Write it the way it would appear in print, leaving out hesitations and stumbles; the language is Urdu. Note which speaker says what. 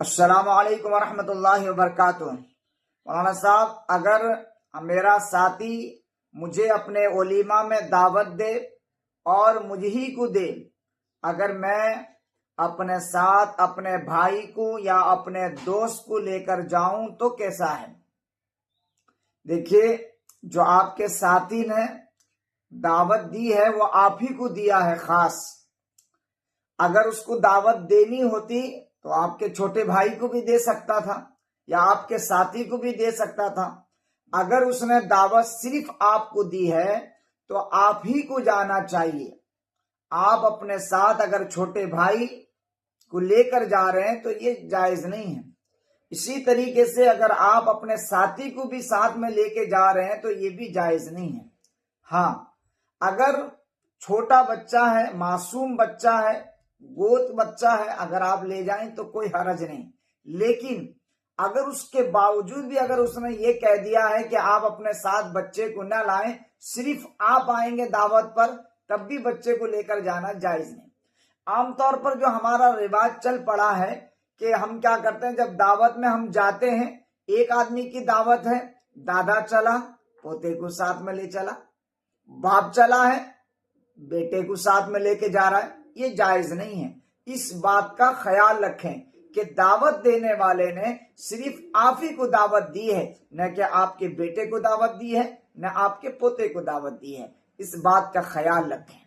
Speaker 1: السلام علیکم ورحمۃ اللہ وبرکاتہ۔ مولانا صاحب، اگر میرا ساتھی مجھے اپنے ولیمہ میں دعوت دے اور مجھ ہی کو دے، اگر میں اپنے ساتھ اپنے بھائی کو یا اپنے دوست کو لے کر جاؤں تو کیسا ہے؟ دیکھیے، جو آپ کے ساتھی نے دعوت دی ہے وہ آپ ہی کو دیا ہے خاص۔ اگر اس کو دعوت دینی ہوتی تو آپ کے چھوٹے بھائی کو بھی دے سکتا تھا یا آپ کے ساتھی کو بھی دے سکتا تھا۔ اگر اس نے دعوت صرف آپ کو دی ہے تو آپ ہی کو جانا چاہیے۔ آپ اپنے ساتھ اگر چھوٹے بھائی کو لے کر جا رہے ہیں تو یہ جائز نہیں ہے۔ اسی طریقے سے اگر آپ اپنے ساتھی کو بھی ساتھ میں لے کے جا رہے ہیں تو یہ بھی جائز نہیں ہے۔ ہاں، اگر چھوٹا بچہ ہے، معصوم بچہ ہے، گود بچہ ہے، اگر آپ لے جائیں تو کوئی حرج نہیں۔ لیکن اگر اس کے باوجود بھی اگر اس نے یہ کہہ دیا ہے کہ آپ اپنے ساتھ بچے کو نہ لائیں، صرف آپ آئیں گے دعوت پر، تب بھی بچے کو لے کر جانا جائز نہیں۔ عام طور پر جو ہمارا رواج چل پڑا ہے کہ ہم کیا کرتے ہیں، جب دعوت میں ہم جاتے ہیں، ایک آدمی کی دعوت ہے، دادا چلا پوتے کو ساتھ میں لے چلا، باپ چلا ہے بیٹے کو ساتھ میں لے کے جا رہا ہے، یہ جائز نہیں ہے۔ اس بات کا خیال رکھیں کہ دعوت دینے والے نے صرف آپ ہی کو دعوت دی ہے، نہ کہ آپ کے بیٹے کو دعوت دی ہے، نہ آپ کے پوتے کو دعوت دی ہے۔ اس بات کا خیال رکھیں۔